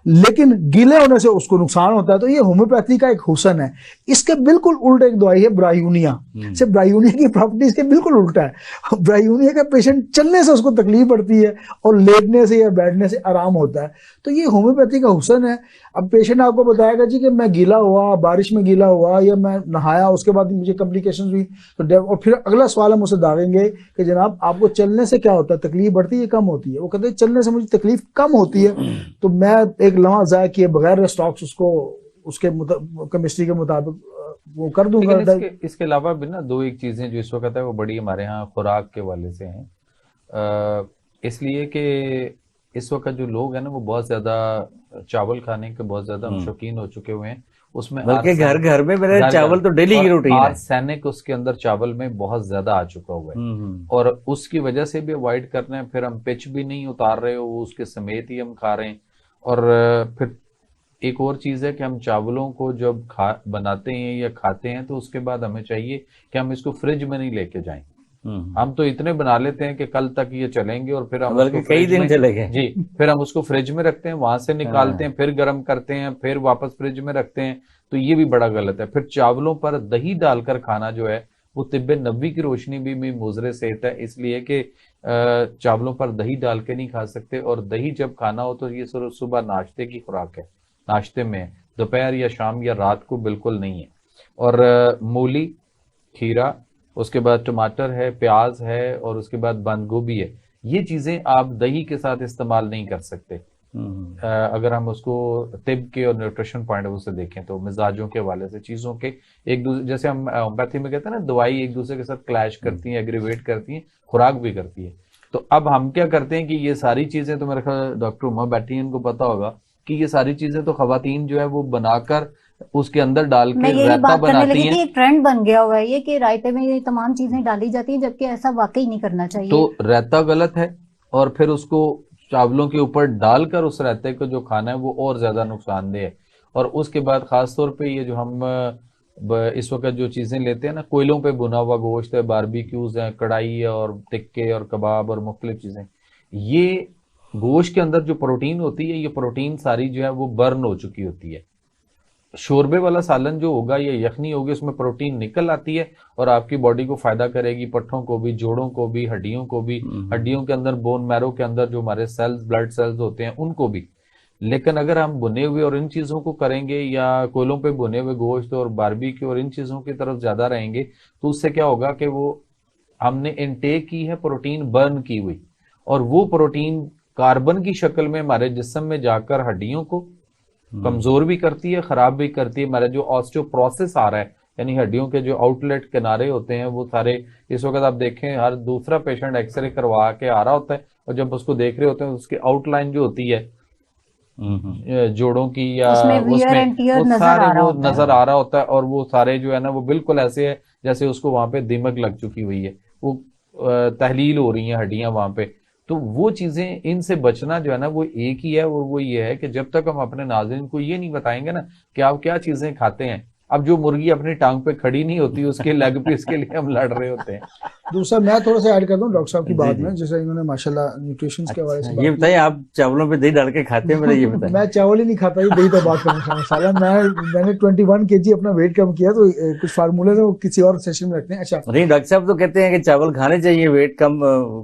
लेकिन गीले होने से उसको नुकसान होता है। तो ये होम्योपैथी का एक हुसन है। इसके बिल्कुल उल्टा एक दवाई है ब्रायूनिया। सिर्फ ब्रायूनिया की प्रॉपर्टी इसके बिल्कुल उल्टा है। ब्रायूनिया का पेशेंट चलने से उसको तकलीफ पड़ती है और लेटने से या बैठने से आराम होता है। तो ये होम्योपैथी का हुसन है। अब पेशेंट आपको बताएगा जी कि मैं गीला हुआ, बारिश में गीला हुआ, या मैं नहाया उसके बाद मुझे कॉम्प्लिकेशंस हुई, तो और फिर अगला सवाल हम उसे दागेंगे कि जनाब आपको चलने से क्या होता है, तकलीफ बढ़ती है कम होती है? वो कहते हैं चलने से मुझे तकलीफ कम होती है। तो मैं एक लम्हा ज़ाया किए बगैर स्टॉक्स उसको उसके केमिस्ट्री के मुताबिक वो कर दूंगा।
इसके अलावा भी ना दो एक चीजें जो इस वक्त है वो बड़ी हमारे यहाँ खुराक के वाले से हैं। इसलिए कि इस वक्त जो लोग हैं ना वो बहुत ज्यादा चावल खाने के बहुत ज्यादा शौकीन हो चुके हुए हैं। उसमें
बल्कि घर घर में मेरे
घर
चावल तो डेली की रूटीन है।
आर्सेनिक उसके अंदर चावल में बहुत ज्यादा आ चुका हुआ है, और उसकी वजह से भी अवॉइड कर रहे हैं। फिर हम पिच भी नहीं उतार रहे हो, वो उसके समेत ही हम खा रहे हैं। और फिर एक और चीज है कि हम चावलों को जब बनाते हैं या खाते हैं तो उसके बाद हमें चाहिए कि हम इसको फ्रिज में नहीं लेके जाएं। हम तो इतने बना लेते हैं कि कल तक ये चलेंगे, और फिर हम
बल्कि कई दिन चलेंगे
जी, फिर हम उसको फ्रिज में रखते हैं, वहां से निकालते हैं, फिर गर्म करते हैं, फिर वापस फ्रिज में रखते हैं। तो ये भी बड़ा गलत है। फिर चावलों पर दही डालकर खाना जो है वो तिब्बे नबी की रोशनी भी मुजरे सेहत है, इसलिए कि चावलों पर दही डाल के नहीं खा सकते। और दही जब खाना हो तो ये सुबह नाश्ते की खुराक है, नाश्ते में, दोपहर या शाम या रात को बिल्कुल नहीं है। और मूली, खीरा, उसके बाद टमाटर है, प्याज है, और उसके बाद बंद गोभी है, ये चीजें आप दही के साथ इस्तेमाल नहीं कर सकते। अगर हम उसको तिब के और न्यूट्रिशन पॉइंट ऑफ व्यू से देखें तो मिजाजों के हवाले से चीजों के एक दूसरे, जैसे हम होम्योपैथी में कहते हैं ना, दवाई एक दूसरे के साथ क्लैश करती है, एग्रीवेट करती है, खुराक भी करती है। तो अब हम क्या करते हैं कि ये सारी चीजें, तो मेरे ख्याल डॉक्टर उमा बैठी हैं, इनको पता होगा कि ये सारी चीजें तो खवातीन जो है वो बनाकर उसके अंदर डाल के रायता बनाती हैं।
एक ट्रेंड बन गया हुआ है ये कि रायते में ये तमाम चीजें डाली जाती हैं, जबकि ऐसा वाकई नहीं करना चाहिए।
तो रायता गलत है, और फिर उसको चावलों के ऊपर डालकर उस रायते को जो खाना है वो और ज्यादा नुकसानदेह है। और उसके बाद खासतौर पे ये जो हम इस वक्त जो चीजें लेते हैं ना, कोयलों पे भुना हुआ गोश्त है, बारबेक्यूज है, कढ़ाई है, और टिक्के और कबाब और मुख्तलिफ चीजें, ये गोश्त के अंदर जो प्रोटीन होती है, ये प्रोटीन सारी जो है वो बर्न हो चुकी होती है। शोरबे वाला सालन जो होगा या यखनी होगी, उसमें प्रोटीन निकल आती है और आपकी बॉडी को फायदा करेगी, पट्ठों को भी, जोड़ों को भी, हड्डियों को भी, हड्डियों के अंदर बोन मैरो के अंदर जो हमारे सेल्स, ब्लड सेल्स होते हैं उनको भी। लेकिन अगर हम बुने हुए और इन चीजों को करेंगे, या कोयलों पे बुने हुए गोश्त और बारबेक्यू और इन चीजों की तरफ ज्यादा रहेंगे, तो उससे क्या होगा कि वो हमने इनटेक की है प्रोटीन बर्न की हुई, और वो प्रोटीन कार्बन की शक्ल में हमारे जिस्म में जाकर हड्डियों को कमजोर भी करती है, खराब भी करती है। हमारा जो ऑस्टियोप्रोसिस आ रहा है, यानी हड्डियों के जो आउटलेट किनारे होते हैं वो सारे, इस वक्त आप देखें हर दूसरा पेशेंट एक्सरे करवा के आ रहा होता है, और जब उसको देख रहे होते हैं उसकी आउटलाइन जो होती है जोड़ों की या उसमें वो सारे वो नजर आ रहा होता है, और वो सारे जो है ना वो बिल्कुल ऐसे है जैसे उसको वहां पे दीमक लग चुकी हुई है, वो तहलील हो रही है हड्डियां वहां पे। तो वो चीजें, इनसे बचना जो है ना वो एक ही है, और वो ये है कि जब तक हम अपने नाज़रीन को ये नहीं बताएंगे ना कि आप क्या चीजें खाते हैं, अब जो मुर्गी अपनी टांग पे खड़ी नहीं होती उसके लेग पीस के लिए हम लड़ रहे होते हैं।
दूसरा मैं थोड़ा सा ऐड कर दूं डॉक्टर साहब की बात में, जैसे इन्होंने माशाल्लाह न्यूट्रिशन के हवाले से
ये बताइए, आप चावलों पे दही डाल के खाते हैं? ये बताइए।
मैं चावल ही नहीं खाता, ये दही तो बात करना साला। मैंने 21 kg अपना वेट कम किया, तो कुछ फार्मूले है वो किसी और सेशन में रखते हैं। अच्छा
नहीं, डॉक्टर साहब तो कहते हैं कि चावल खाने चाहिए, वेट कम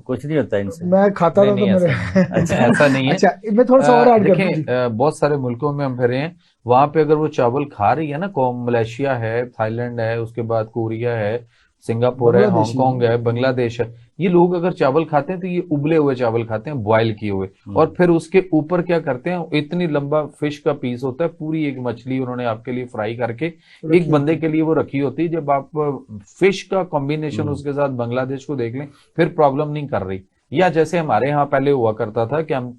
कुछ नहीं होता इनसे।
मैं खाता था तो मेरे
अच्छा ऐसा नहीं है।
अच्छा मैं थोड़ा सा और ऐड कर दूं।
बहुत सारे मुल्कों में हम फिरे हैं, वहां पे अगर वो चावल खा रही है ना, कौम मलेशिया है, थाईलैंड है, उसके बाद कोरिया है, सिंगापुर है, हांगकांग है, बांग्लादेश है, ये लोग अगर चावल खाते हैं तो ये उबले हुए चावल खाते हैं, बॉयल किए हुए, और फिर उसके ऊपर क्या करते हैं, इतनी लंबा फिश का पीस होता है, पूरी एक मछली उन्होंने आपके लिए फ्राई करके एक बंदे के लिए वो रखी होती है। जब आप फिश का कॉम्बिनेशन उसके साथ बांग्लादेश को देख लें, फिर प्रॉब्लम नहीं कर रही। या जैसे हमारे यहाँ पहले हुआ करता था कि हम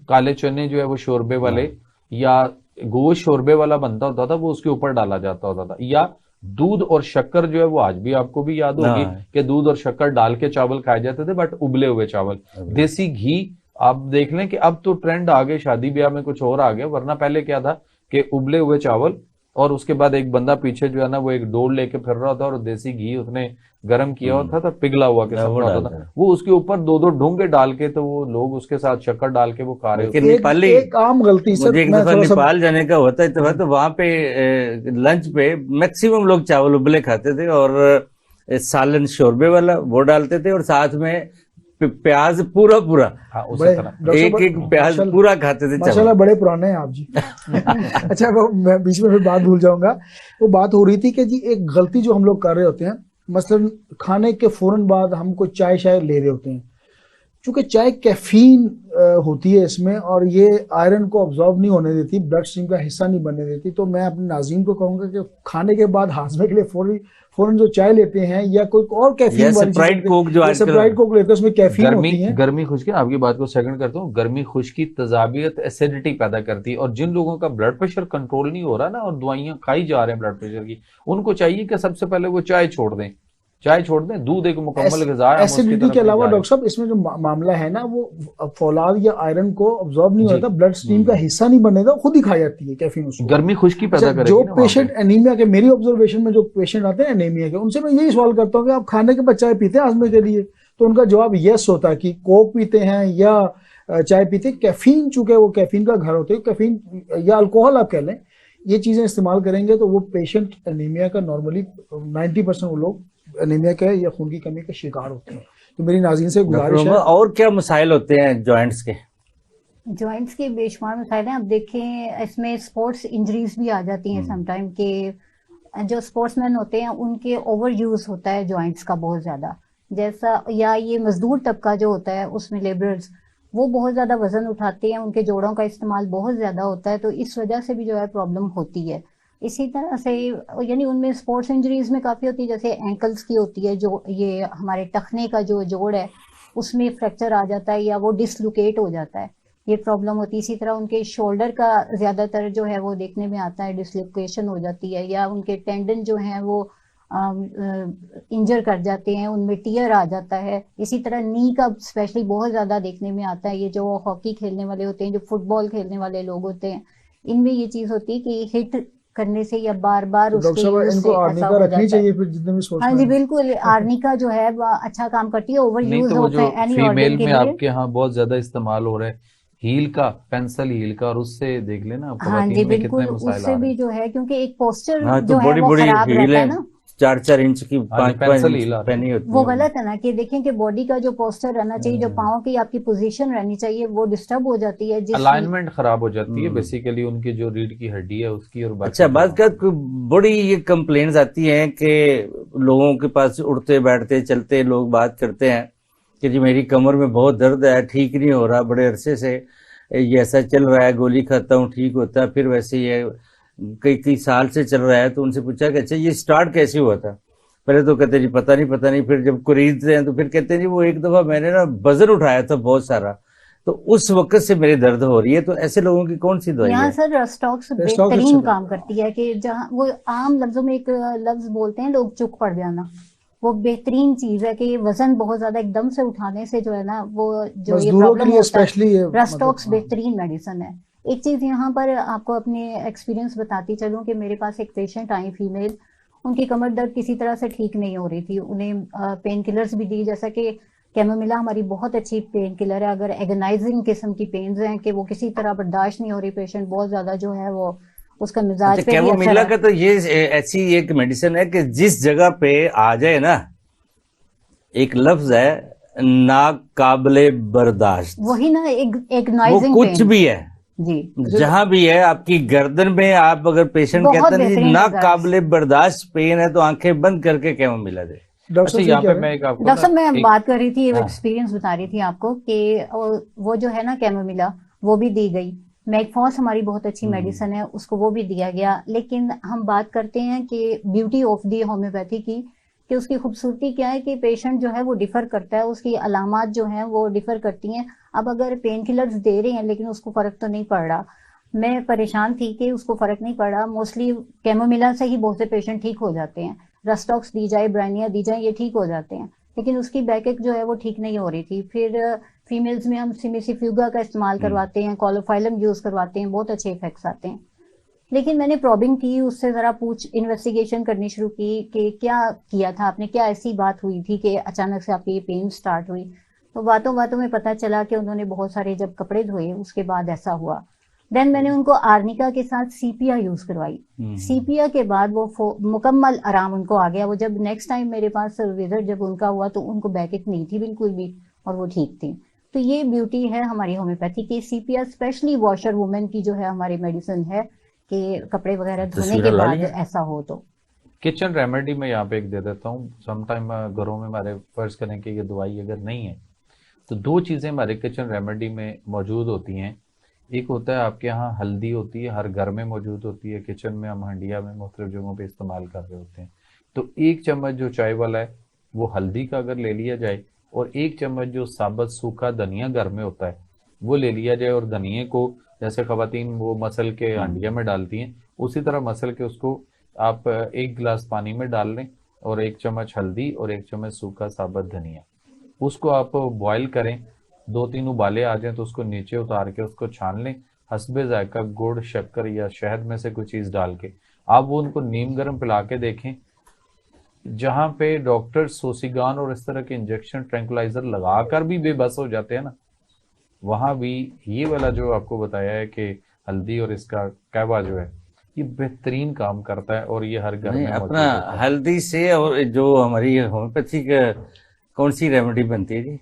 काले चने जो है वो शोरबे वाले या गोश्त शोरबे वाला बनता होता था, वो उसके ऊपर डाला जाता होता था। या दूध और शक्कर जो है वो आज भी आपको भी याद होगी कि दूध और शक्कर डाल के चावल खाए जाते थे, बट उबले हुए चावल। देसी घी आप देख लें कि अब तो ट्रेंड आ गए, शादी ब्याह में कुछ और आ गया, वरना पहले क्या था कि उबले हुए चावल, और उसके बाद एक बंदा पीछे जो है ना वो एक डोल लेके फिर रहा था, और देसी घी उसने गर्म किया होता था, पिघला हुआ के साथ होता था, वो उसके ऊपर 2-2 ढूंगे डाल के, तो वो लोग उसके साथ शक्कर डाल के वो खा रहे होते।
नेपाली एक आम गलती सर,
नेपाल जाने का होता है तो वहां पे लंच पे मैक्सिमम लोग चावल उबले खाते थे, और सालन शोरबे वाला वो डालते थे, और साथ में प्याज पूरा एक प्याज पूरा खाते थे।
माशाल्लाह बड़े पुराने हैं आप जी। अच्छा वो मैं बीच में फिर बात भूल जाऊंगा। वो बात हो रही थी कि जी एक गलती जो हम लोग कर रहे होते हैं, मसलन खाने के फौरन बाद हम कोई चाय शाय ले रहे होते हैं, चूंकि चाय कैफीन होती है इसमें और ये आयरन को ऑब्जॉर्व नहीं होने देती, ब्लड स्ट्रीम का हिस्सा नहीं बनने देती, तो मैं अपने नाज़रीन को कहूंगा कि खाने के बाद हाजमे के लिए फौरन जो चाय लेते हैं या कोई और कैफीन वाली
स्प्राइट कोक जो
स्प्राइट कोक लेते हैं उसमें कैफीन होती है।
गर्मी खुश्की, आपकी बात को सेकंड करता हूँ, गर्मी खुश्की तजाबियत एसिडिटी पैदा करती है, और जिन लोगों का ब्लड प्रेशर कंट्रोल नहीं हो रहा ना और दवाइयां खाई जा रहे हैं ब्लड प्रेशर की, उनको चाहिए कि सबसे पहले वो चाय छोड़ दें, दूध एक मुकम्मल ग़िज़ा है।
एसिडिटी के अलावा डॉक्टर साहब इसमें जो मामला है ना, वो फौलाद या आयरन को ऑब्जॉर्ब नहीं होता, ब्लड स्ट्रीम का हिस्सा नहीं बनने देता, खुद ही खा जाती है कैफीन उसको,
गर्मी खुश्की पैदा करेगी।
जो पेशेंट एनीमिया के, मेरी ऑब्जर्वेशन में जो पेशेंट आते हैं एनीमिया के, उनसे मैं यही सवाल करता हूँ कि आप खाने के बाद चाय पीते हैं हाजमे के लिए, तो उनका जवाब यस होता है कि कोक पीते हैं या चाय पीते हैं। कैफीन, चूंकि वो कैफीन का घर होते हैं, कैफीन या अल्कोहल आप कह लें, ये चीजें इस्तेमाल करेंगे तो वो पेशेंट एनीमिया का नॉर्मली 90% वो लोग एनीमिया के या खून की कमी का शिकार होते हैं। तो मेरी नाज़रीन से गुजारिश है।
और क्या मसाइल होते हैं जॉइंट्स के?
जॉइंट्स के बेशुमार मसाइल हैं। अब देखें, इसमें स्पोर्ट्स इंजरीज भी आ जाती हैं समटाइम, के जो स्पोर्ट्समैन होते हैं उनके ओवर यूज होता है जॉइंट्स का बहुत ज्यादा, जैसा, या ये मजदूर तबका जो होता है उसमें लेबरर्स, वो बहुत ज्यादा वजन उठाते हैं, उनके जोड़ों का इस्तेमाल बहुत ज्यादा होता है, तो इस वजह से भी जो है प्रॉब्लम होती है। इसी तरह से यानी उनमें स्पोर्ट्स इंजरीज में काफ़ी होती है, जैसे एंकल्स की होती है, जो ये हमारे टखने का जो जोड़ है उसमें फ्रैक्चर आ जाता है या वो डिसलोकेट हो जाता है, ये प्रॉब्लम होती है। इसी तरह उनके शोल्डर का ज़्यादातर जो है वो देखने में आता है, डिसलोकेशन हो जाती है, या उनके टेंडन जो हैं वो इंजर कर जाते हैं, उनमें टीयर आ जाता है। इसी तरह नी का स्पेशली बहुत ज़्यादा देखने में आता है, ये जो हॉकी खेलने वाले होते हैं, जो फुटबॉल खेलने वाले लोग होते हैं, इनमें ये चीज़ होती है कि हिट करने से या बार बार उसके यूज से ऐसा हो जाता है।
फिर जितने भी
हाँ जी बिल्कुल, आर्निका जो है अच्छा काम करती है, ओवर यूज होता है एनी
फीमेल में आपके यहाँ बहुत ज्यादा इस्तेमाल हो रहा है हील का, पेंसिल हील का, और उससे देख लेना।
हाँ जी बिल्कुल, उससे भी जो है, क्योंकि एक पोस्टर
तो
जो है वो खराब रहता है ना,
4-4 इंच की 5-5 इंच पहनी होती है,
वो गलत है ना। कि देखें कि बॉडी का जो पोस्टर रहना चाहिए, जो पाँव की आपकी पोजीशन रहनी चाहिए, वो डिस्टर्ब हो जाती है,
अलाइनमेंट खराब हो जाती है बेसिकली उनकी जो रीढ़ की हड्डी है उसकी। और
अच्छा, बात कर, बड़ी ये कंप्लेंट्स आती हैं कि लोगों के पास उठते बैठते चलते लोग बात करते हैं कि जी मेरी कमर में बहुत दर्द है, ठीक नहीं हो रहा, बड़े अरसे से ये ऐसा चल रहा है, गोली खाता हूँ ठीक होता है, फिर वैसे ये कई साल से चल रहा है। तो उनसे पूछा कि अच्छा ये स्टार्ट कैसे हुआ था? पहले तो कहते जी पता नहीं, फिर जब खरीदते हैं तो फिर कहते हैं जी वो एक दफा मैंने ना वजन उठाया था बहुत सारा, तो उस वक्त से मेरी दर्द हो रही है। तो ऐसे लोगों की कौन सी दवाई है?
सर रस्टॉक्स बेहतरीन काम करती है, कि जहाँ वो आम लफ्जों में एक लफ्ज बोलते हैं लोग, चुक पड़ जाना, वो बेहतरीन चीज है कि वजन बहुत ज्यादा एकदम से उठाने से जो है ना, वो जो ये प्रॉब्लम होता है, रस्टॉक्स बेहतरीन मेडिसिन है। एक चीज यहाँ पर आपको अपने एक्सपीरियंस बताती चलूं कि मेरे पास एक पेशेंट आई फीमेल, उनकी कमर दर्द किसी तरह से ठीक नहीं हो रही थी, उन्हें पेन किलर्स भी दी, जैसा कि कैमोमिला हमारी बहुत अच्छी पेन किलर है। अगर एगनाइजिंग किस्म की पेन्स हैं कि वो किसी तरह बर्दाश्त नहीं हो रही, पेशेंट बहुत ज्यादा जो है वो उसका मिजाज पे भी
कैमोमिला का तो ये ऐसी एक मेडिसिन है कि जिस जगह पे आ जाए ना, एक लफ्ज है नाकाबिले बर्दाश्त,
वही ना, एगनाइजिंग
वो कुछ भी है
जी,
जहां भी है, आपकी गर्दन में आप अगर पेशेंट कहता है ना काबिले बर्दाश्त पेन है, तो आंखें बंद करके कैमोमिला दे।
डॉक्टर साहब
मैं बात कर रही थी, एक्सपीरियंस बता रही थी आपको कि वो जो है ना कैमोमिला, वो भी दी गई। मैगफॉस हमारी बहुत अच्छी मेडिसिन है, उसको वो भी दिया गया। लेकिन हम बात करते हैं कि ब्यूटी ऑफ दी होम्योपैथी की, कि उसकी खूबसूरती क्या है कि पेशेंट जो है वो डिफर करता है, उसकी अलामात जो हैं वो डिफर करती हैं। अब अगर पेन किलर्स दे रहे हैं लेकिन उसको फर्क तो नहीं पड़ रहा, मैं परेशान थी कि उसको फर्क नहीं पड़ रहा। मोस्टली कैमोमिला से ही बहुत से पेशेंट ठीक हो जाते हैं, रस्टॉक्स दी जाए, ब्राइनिया दी जाए, ये ठीक हो जाते हैं, लेकिन उसकी बैकएक जो है वो ठीक नहीं हो रही थी। फिर फीमेल्स में हम सिमिसिफ्यूगा का इस्तेमाल करवाते हैं, कॉलोफाइलम यूज करवाते हैं, बहुत अच्छे इफेक्ट्स आते हैं। लेकिन मैंने प्रॉबिंग की, उससे जरा इन्वेस्टिगेशन करनी शुरू की कि क्या किया था आपने, क्या ऐसी बात हुई थी कि अचानक से आपकी ये पेन स्टार्ट हुई। तो बातों बातों में पता चला कि उन्होंने बहुत सारे जब कपड़े धोए उसके बाद ऐसा हुआ। देन मैंने उनको आर्निका के साथ सीपिया यूज करवाई। सीपिया के बाद वो मुकम्मल आराम उनको आ गया। वो जब नेक्स्ट टाइम मेरे पास विजिट जब उनका हुआ तो उनको बैकएक नहीं थी बिल्कुल भी, और वो ठीक थी। तो ये ब्यूटी है हमारी होम्योपैथी की। सीपिया स्पेशली वॉशर वुमेन की जो है हमारी मेडिसिन है कि कपड़े वगैरह धोने के बाद ऐसा हो तो।
किचन रेमेडी में यहाँ पे एक दे देता हूँ। समटाइम घरों में हमारे फर्ज करें कि ये दवाई अगर नहीं है तो दो चीज़ें हमारे किचन रेमेडी में मौजूद होती हैं। एक होता है आपके यहाँ हल्दी होती है, हर घर में मौजूद होती है, किचन में हम हंडिया में मुख्तलिफ जगहों पे इस्तेमाल कर रहे होते हैं। तो 1 चम्मच जो चाय वाला है वो हल्दी का अगर ले लिया जाए, और 1 चम्मच जो साबुत सूखा धनिया घर में होता है वो ले लिया जाए, और धनिए को जैसे ख़वातीन वो मसल के हंडिया में डालती हैं, उसी तरह मसल के उसको आप 1 गिलास पानी में डाल लें, और 1 चम्मच हल्दी और 1 चम्मच सूखा साबुत धनिया, उसको आप बॉयल करें। 2-3 उबाले आ जाएं तो उसको नीचे उतार के उसको छान लें, हस्बे जायका गुड़, शक्कर या शहद में से कोई चीज़ डाल के आप वो उनको नीम गर्म पिला के देखें। जहाँ पे डॉक्टर सोसिगान और इस तरह के इंजेक्शन ट्रैंकुलाइजर लगाकर भी बेबस हो जाते हैं ना, वहाँ भी ये वाला जो आपको बताया है कि हल्दी और इसका कहवा जो है ये बेहतरीन काम करता है, और ये हर घर
नहीं,
में मौजूद
अपना
होता है।
हल्दी से और जो हमारी होम्योपैथिक कौन सी रेमेडी बनती है जी?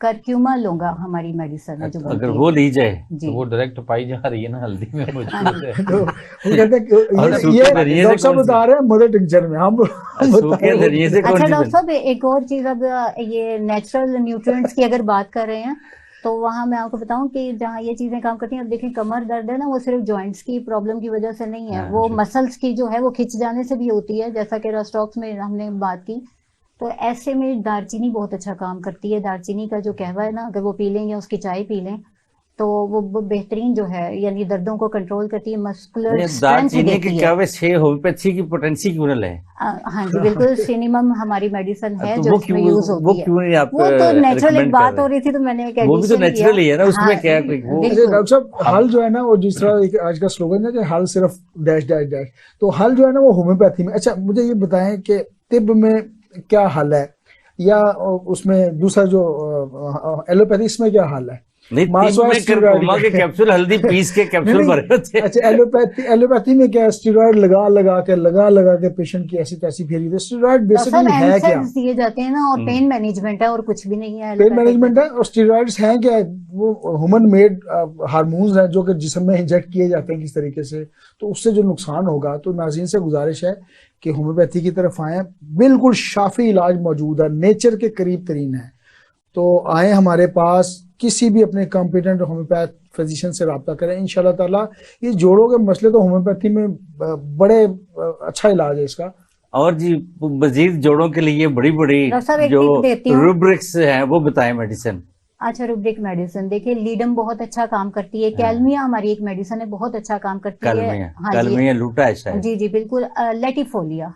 करक्यूमा लौंगा हमारी मेडिसिन है जो बनती
अगर
है।
वो ली जाए
जी
वो डायरेक्ट पाई जा रही है ना, हल्दी में मौजूद है।
तो वो कहते हैं कि
और सूखे
ये
धनिये से
डॉक्टर साहब
कौन सी?
बता रहे हैं मदर टिंचर में हम
सूखे धनिये से कौन
अच्छा
सी
डॉक्टर
बनती?
साहब, एक और चीज, अब ये नेचुरल न्यूट्रिएंट्स की अगर बात कर रहे हैं तो वहाँ मैं आपको बताऊं कि जहाँ ये चीजें काम करती हैं, अब देखें कमर दर्द है ना, वो सिर्फ जॉइंट्स की प्रॉब्लम की वजह से नहीं है,
हाँ,
वो
जी।
मसल्स की जो है वो खिंच जाने से भी होती है, जैसा कि रस्टॉक्स में हमने बात की। तो ऐसे में दालचीनी बहुत अच्छा काम करती है। दालचीनी का जो कहवा है ना, अगर वो पी लें या उसकी चाय पी लें तो वो बेहतरीन जो है, यानी दर्दों को कंट्रोल करती है, मस्कुलर
नहीं,
स्ट्रेंथ
दालचीनी
देती
के
है।
क्या वे 6 होम्योपैथी की पोटेंसी क्यों न है?
हाँ जी बिल्कुल, सिनेमम हमारी मेडिसिन है
तो
जो
वो
इसमें
क्यों
यूज
वो
होती है।
क्यों नहीं आप
वो तो नेचुरल, एक
recommend
बात
कर
हो
रहे?
रही थी तो मैंने एक
वो भी तो
addition किया।
नेचुरल ही है ना, उसमें
हाँ,
क्या है कोई वो?
अच्छा
बिल्कुल।
डॉक्टर साहब, हल जो है ना वो जिस तरह एक आज का स्लोगन है कि हल सिर्फ डैश डैश डैश, तो हल जो है ना वो होम्योपैथी में। अच्छा मुझे ये बताएं कि तिब में क्या हल है, या उसमें दूसरा जो एलोपैथी, इसमें क्या हल है?
नहीं, तिब में करकोमा के कैप्सूल हल्दी पीस के कैप्सूल भरे होते हैं।
अच्छा एलोपैथी में क्या, स्टेरॉइड लगा के पेशेंट की ऐसी तैसी फेरी दे। स्टेरॉइड बेसिकली है क्या?
NSAIDs दिए जाते हैं ना, और पेन मैनेजमेंट है, और कुछ भी नहीं है।
पेन
एलोपैथिक
मैनेजमेंट है, और स्टेरॉइड्स हैं क्या? वो ह्यूमन मेड हार्मोन्स हैं जो कि जिस्म में इंजेक्ट किए जाते हैं किस तरीके से, तो उससे जो नुकसान होगा। तो नाज़रीन से गुजारिश है कि होम्योपैथी की तरफ आएँ, बिल्कुल शाफी इलाज मौजूद है, नेचर के करीब तरीन है। तो आए हमारे पास, किसी भी अपने कॉम्पिटेंट होम्योपैथ फिजिशियन से रब्ता करें, इंशाल्लाह ताला ये जोड़ों के मसले तो होम्योपैथी में बड़े अच्छा इलाज है इसका।
और जी मजीद जोड़ों के लिए बड़ी बड़ी
डॉक्टर साहब, एक
जो
टिप देती हूँ।
रूब्रिक्स हैं वो बताएं मेडिसिन।
अच्छा, रुब्रिक मेडिसिन देखिए, लीडम बहुत अच्छा काम करती है। कैलमिया हमारी एक मेडिसिन है, बहुत अच्छा काम करती है। हाँ जी,
कालमिया लूटा है शायद।
जी जी बिल्कुल। लेटिफोलिया,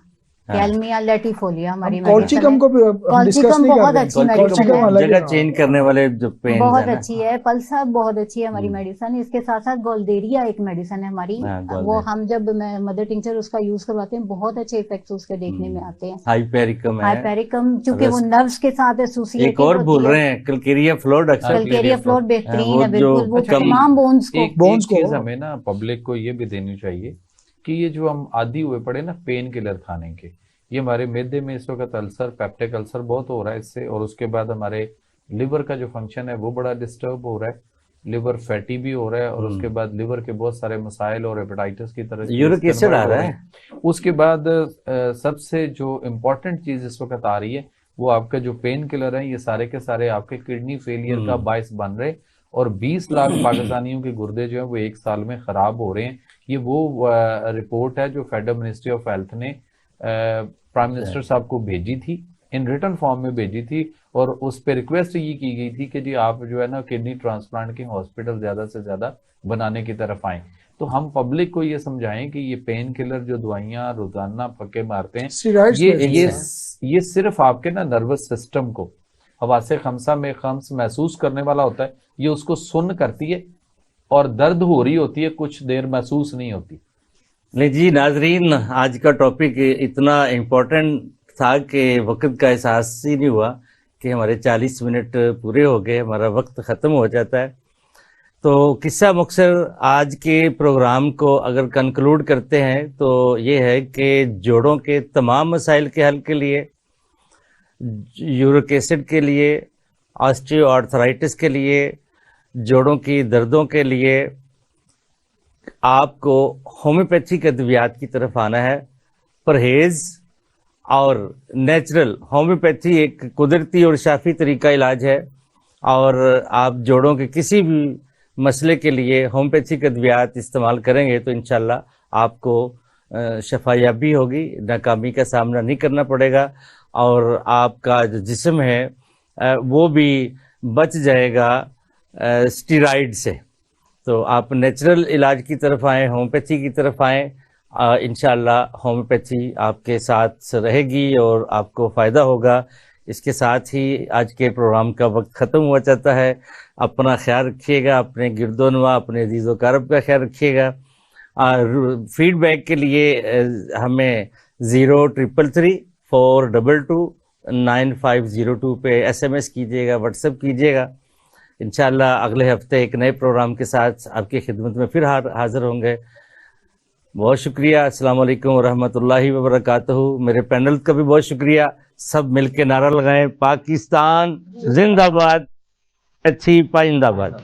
कैलमिया लेटिफोलिया हमारी
हम कॉल्चिकम को भी हम डिस्कस
कॉल्चिकम
नहीं
बहुत
कर रहे।
अच्छी मेडिसिन
कॉल्चिकम
है,
अलग
जगह
है।
चेंज करने वाले जो पेन
बहुत
है
अच्छी है। पल्सा बहुत अच्छी है हमारी मेडिसिन। इसके साथ साथ गोल्डेरिया एक मेडिसिन है हमारी, वो हम जब मदर टिंचर उसका यूज करवाते हैं, बहुत अच्छे इफेक्ट्स उसके देखने में आते हैं।
हाइपेरिकम है,
हाइपेरिकम, चूंकि वो नर्व्स के साथ एसोसिएटेड
एक और भूल रहे हैं, कल्केरिया फ्लोर।
कल्केरिया फ्लोर बेहतरीन
वो
है, बिल्कुल। वो
जो
तमाम बोन्स को
बोन्स को
चीज हमें ना पब्लिक को ये भी देनी चाहिए कि ये जो हम आदी हुए पड़े ना पेन किलर खाने के, ये हमारे मैदे में इस वक्त अल्सर, पेप्टिक अल्सर बहुत हो रहा है इससे, और उसके बाद हमारे लिवर का जो फंक्शन है वो बड़ा डिस्टर्ब हो रहा है, लिवर फैटी भी हो रहा है, और उसके बाद लिवर के बहुत सारे मसाइल और हेपेटाइटिस की तरह
यूरिक एसिड आ रहा है।
उसके बाद सबसे जो इम्पोर्टेंट चीज इस वक्त आ रही है वो आपका जो पेन किलर है, ये सारे के सारे आपके किडनी फेलियर का बायस बन रहे, और 20 लाख पाकिस्तानियों के गुर्दे जो है वो 1 साल में खराब हो रहे हैं। ये वो रिपोर्ट है जो फेडरल मिनिस्ट्री ऑफ हेल्थ ने प्राइम मिनिस्टर साहब को भेजी थी, इन रिटर्न फॉर्म में भेजी थी, और उस पर रिक्वेस्ट ये की गई थी कि जी आप जो है ना किडनी ट्रांसप्लांट के हॉस्पिटल ज्यादा से ज्यादा बनाने की तरफ आए। तो हम पब्लिक को ये समझाएं कि ये पेन किलर जो दवाइयां रोजाना फक्के मारते हैं, ये सिर्फ आपके ना नर्वस सिस्टम को हवासे खमसा में खम्स महसूस करने वाला होता है, ये उसको सुन करती है, और दर्द हो रही होती है, कुछ देर महसूस नहीं होती।
नहीं जी नाजरीन, आज का टॉपिक इतना इम्पोर्टेंट था कि वक्त का एहसास ही नहीं हुआ कि हमारे 40 मिनट पूरे हो गए, हमारा वक्त ख़त्म हो जाता है। तो किस्सा मुख्तसर आज के प्रोग्राम को अगर कंक्लूड करते हैं तो ये है कि जोड़ों के तमाम मसाइल के हल के लिए, यूरिक एसिड के लिए, ऑस्टियोआर्थराइटिस के लिए, जोड़ों की दर्दों के लिए आपको होम्योपैथिक अद्वियात की तरफ आना है। परहेज़ और नेचुरल होम्योपैथी एक कुदरती और शाफी तरीका इलाज है। और आप जोड़ों के किसी भी मसले के लिए होम्योपैथिक अद्वियात इस्तेमाल करेंगे तो इंशाल्लाह आपको शफायाबी होगी, नाकामी का सामना नहीं करना पड़ेगा और आपका जो जिस्म है वो भी बच जाएगा स्टीराइड से। तो आप नेचुरल इलाज की तरफ आएँ, होम्योपैथी की तरफ आएँ। इंशाल्लाह होम्योपैथी आपके साथ रहेगी और आपको फ़ायदा होगा। इसके साथ ही आज के प्रोग्राम का वक्त ख़त्म हुआ चाहता है। अपना ख्याल रखिएगा, अपने गिरदोनवा, अपने अजीज़ कारब का ख्याल रखिएगा। फीडबैक के लिए हमें 0333 422 9502 पे SMS कीजिएगा, व्हाट्सएप कीजिएगा। इंशाल्लाह अगले हफ्ते एक नए प्रोग्राम के साथ आपकी खिदमत में फिर हाज़िर होंगे। बहुत शुक्रिया। अस्सलाम वालेकुम रहमतुल्लाहि व बरकातहू। मेरे पैनल का भी बहुत शुक्रिया। सब मिलके नारा लगाएं, पाकिस्तान जिंदाबाद, अच्छी पाइंदाबाद।